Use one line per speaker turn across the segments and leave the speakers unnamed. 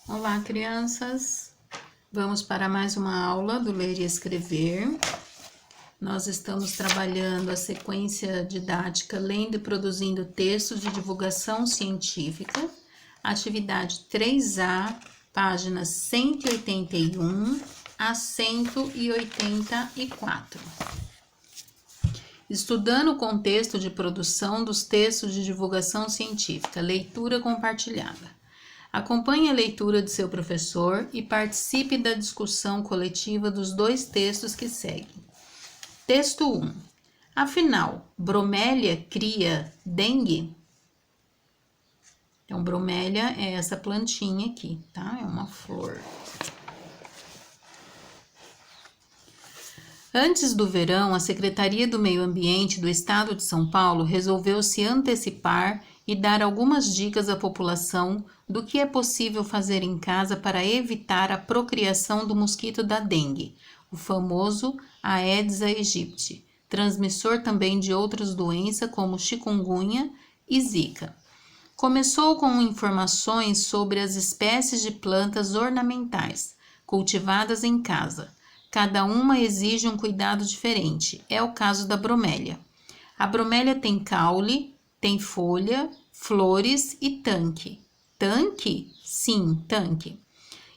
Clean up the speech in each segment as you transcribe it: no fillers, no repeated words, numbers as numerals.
Olá, crianças! Vamos para mais uma aula do Ler e Escrever. Nós estamos trabalhando a sequência didática Lendo e Produzindo Textos de Divulgação Científica, atividade 3A, páginas 181 a 184. Estudando o contexto de produção dos textos de divulgação científica, leitura compartilhada. Acompanhe a leitura de seu professor e participe da discussão coletiva dos dois textos que seguem. Texto 1. Afinal, bromélia cria dengue? Então, bromélia é essa plantinha aqui, tá? É uma flor. Antes do verão, a Secretaria do Meio Ambiente do Estado de São Paulo resolveu se antecipar e dar algumas dicas à população do que é possível fazer em casa para evitar a procriação do mosquito da dengue, o famoso Aedes aegypti, transmissor também de outras doenças como chikungunya e zika. Começou com informações sobre as espécies de plantas ornamentais cultivadas em casa. Cada uma exige um cuidado diferente. É o caso da bromélia. A bromélia tem caule, tem folha, flores e tanque. Tanque? Sim, tanque.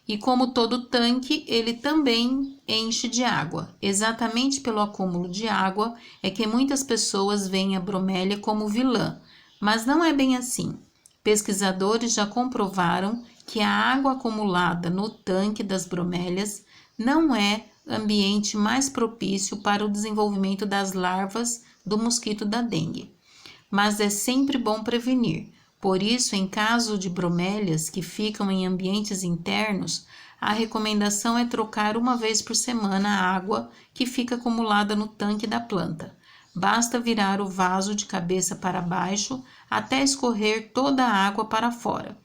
E como todo tanque, ele também enche de água. Exatamente pelo acúmulo de água é que muitas pessoas veem a bromélia como vilã, mas não é bem assim. Pesquisadores já comprovaram que a água acumulada no tanque das bromélias não é ambiente mais propício para o desenvolvimento das larvas do mosquito da dengue. Mas é sempre bom prevenir. Por isso, em caso de bromélias que ficam em ambientes internos, a recomendação é trocar uma vez por semana a água que fica acumulada no tanque da planta. Basta virar o vaso de cabeça para baixo até escorrer toda a água para fora.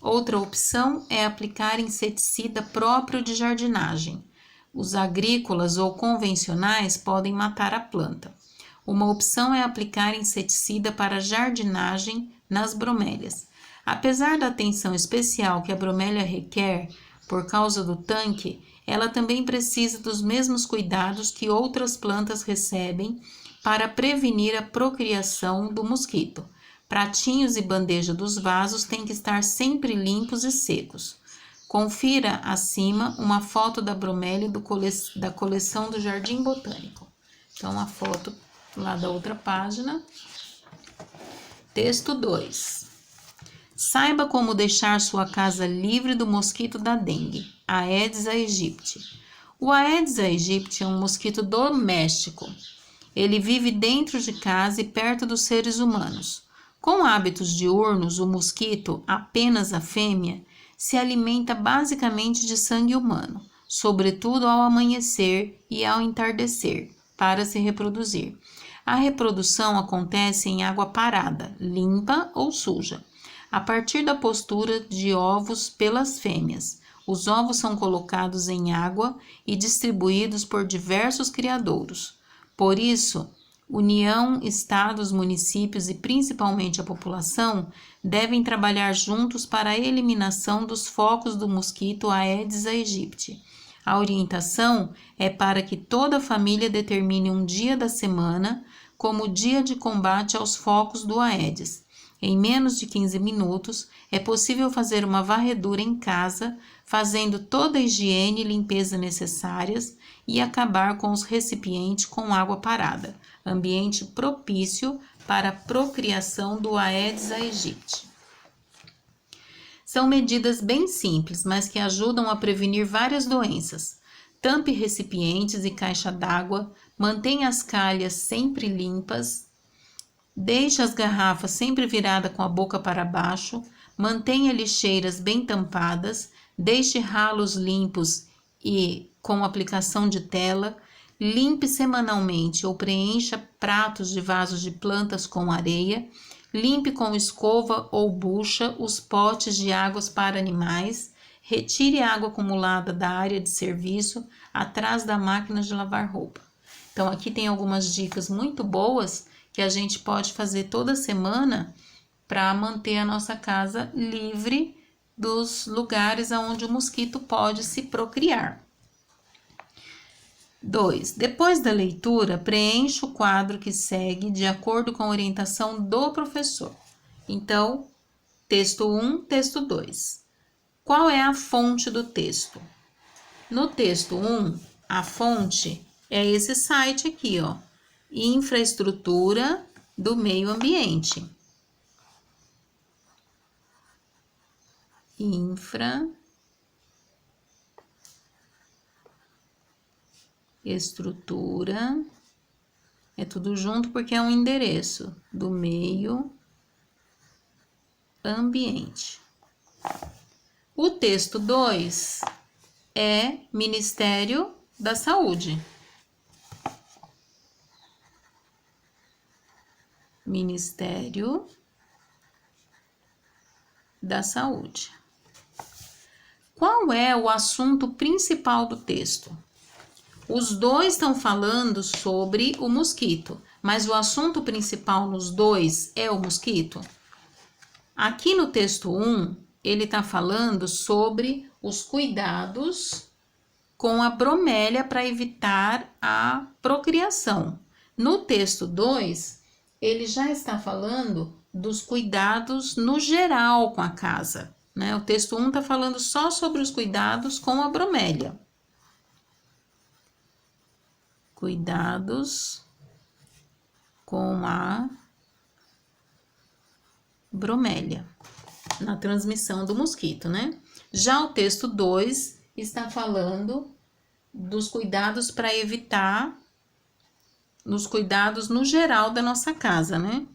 Outra opção é aplicar inseticida próprio de jardinagem. Os agrícolas ou convencionais podem matar a planta. Uma opção é aplicar inseticida para jardinagem nas bromélias. Apesar da atenção especial que a bromélia requer por causa do tanque, ela também precisa dos mesmos cuidados que outras plantas recebem para prevenir a procriação do mosquito. Pratinhos e bandeja dos vasos têm que estar sempre limpos e secos. Confira acima uma foto da bromélia da coleção do Jardim Botânico. Então, a foto lá da outra página. Texto 2. Saiba como deixar sua casa livre do mosquito da dengue, Aedes aegypti. O Aedes aegypti é um mosquito doméstico. Ele vive dentro de casa e perto dos seres humanos. Com hábitos diurnos, o mosquito, apenas a fêmea, se alimenta basicamente de sangue humano, sobretudo ao amanhecer e ao entardecer, para se reproduzir. A reprodução acontece em água parada, limpa ou suja, a partir da postura de ovos pelas fêmeas. Os ovos são colocados em água e distribuídos por diversos criadouros. Por isso, União, estados, municípios e principalmente a população devem trabalhar juntos para a eliminação dos focos do mosquito Aedes aegypti. A orientação é para que toda a família determine um dia da semana como dia de combate aos focos do Aedes. Em menos de 15 minutos, é possível fazer uma varredura em casa, fazendo toda a higiene e limpeza necessárias e acabar com os recipientes com água parada, ambiente propício para a procriação do Aedes aegypti. São medidas bem simples, mas que ajudam a prevenir várias doenças. Tampe recipientes e caixa d'água, mantenha as calhas sempre limpas, deixe as garrafas sempre viradas com a boca para baixo, mantenha lixeiras bem tampadas, deixe ralos limpos e com aplicação de tela, limpe semanalmente ou preencha pratos de vasos de plantas com areia, limpe com escova ou bucha os potes de águas para animais, retire a água acumulada da área de serviço atrás da máquina de lavar roupa. Então, aqui tem algumas dicas muito boas que a gente pode fazer toda semana para manter a nossa casa livre dos lugares onde o mosquito pode se procriar. 2. Depois da leitura, preencha o quadro que segue de acordo com a orientação do professor. Então, texto 1, texto 2. Qual é a fonte do texto? No texto 1, a fonte é esse site aqui, ó, Infraestrutura do Meio Ambiente. Estrutura, é tudo junto porque é um endereço do meio ambiente. O texto 2 é Ministério da Saúde. Ministério da Saúde. Qual é o assunto principal do texto? Os dois estão falando sobre o mosquito, mas o assunto principal nos dois é o mosquito? Aqui no texto 1, ele está falando sobre os cuidados com a bromélia para evitar a procriação. No texto 2, ele já está falando dos cuidados no geral com a casa, né? O texto 1 está falando só sobre os cuidados com a bromélia. Cuidados com a bromélia na transmissão do mosquito, né? Já o texto 2 está falando dos cuidados para evitar, nos cuidados no geral da nossa casa, né?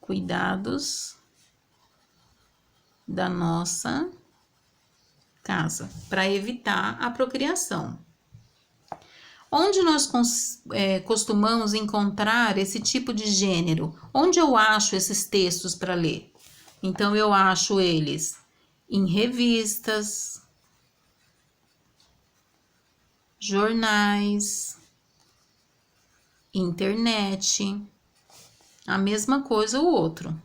Cuidados da nossa casa para evitar a procriação. Onde nós costumamos encontrar esse tipo de gênero? Onde eu acho esses textos para ler? Então, eu acho eles em revistas, jornais, internet, a mesma coisa o outro.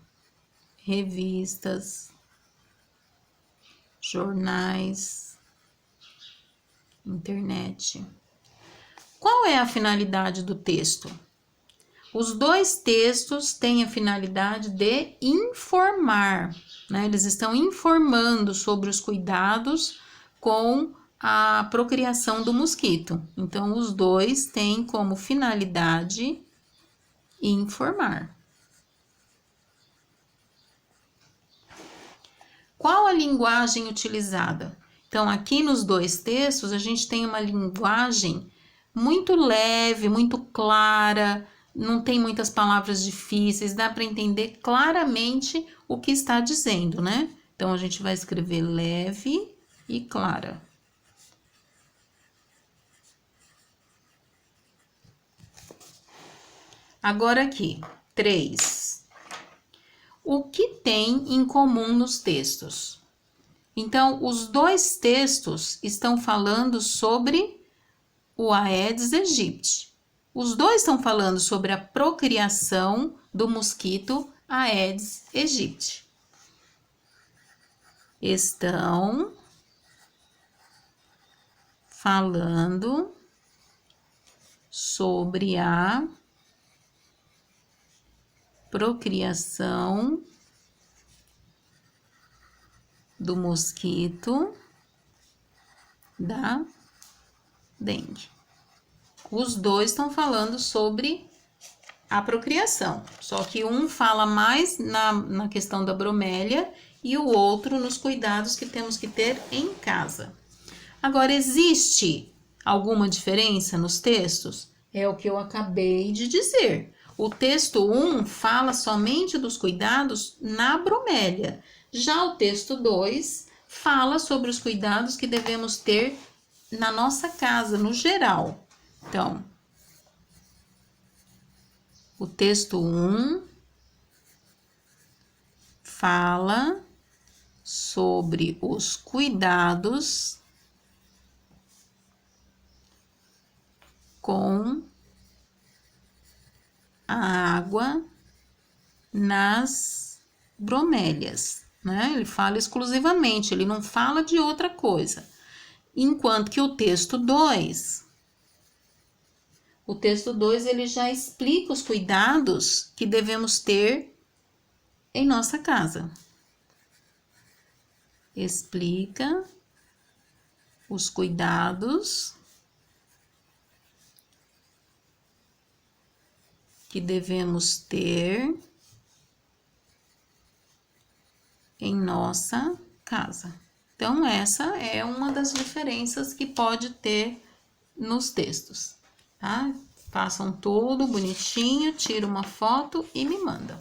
Revistas, jornais, internet. Qual é a finalidade do texto? Os dois textos têm a finalidade de informar, né? Eles estão informando sobre os cuidados com a procriação do mosquito. Então, os dois têm como finalidade informar. Qual a linguagem utilizada? Então, aqui nos dois textos, a gente tem uma linguagem muito leve, muito clara, não tem muitas palavras difíceis, dá para entender claramente o que está dizendo, né? Então, a gente vai escrever leve e clara. Agora aqui, 3. O que tem em comum nos textos? Então, os dois textos estão falando sobre o Aedes aegypti. Os dois estão falando sobre a procriação do mosquito Aedes aegypti. Estão falando sobre a procriação do mosquito da dengue. Os dois estão falando sobre a procriação, só que um fala mais na questão da bromélia e o outro nos cuidados que temos que ter em casa. Agora, existe alguma diferença nos textos? É o que eu acabei de dizer. O texto 1 fala somente dos cuidados na bromélia. Já o texto 2 fala sobre os cuidados que devemos ter na nossa casa, no geral. Então, o texto 1 fala sobre os cuidados com a água nas bromélias. né? Ele fala exclusivamente, ele não fala de outra coisa. Enquanto que o texto 2, ele já explica os cuidados que devemos ter em nossa casa. Explica os cuidados que devemos ter em nossa casa. Então, essa é uma das diferenças que pode ter nos textos, tá? Façam tudo bonitinho, tira uma foto e me mandam.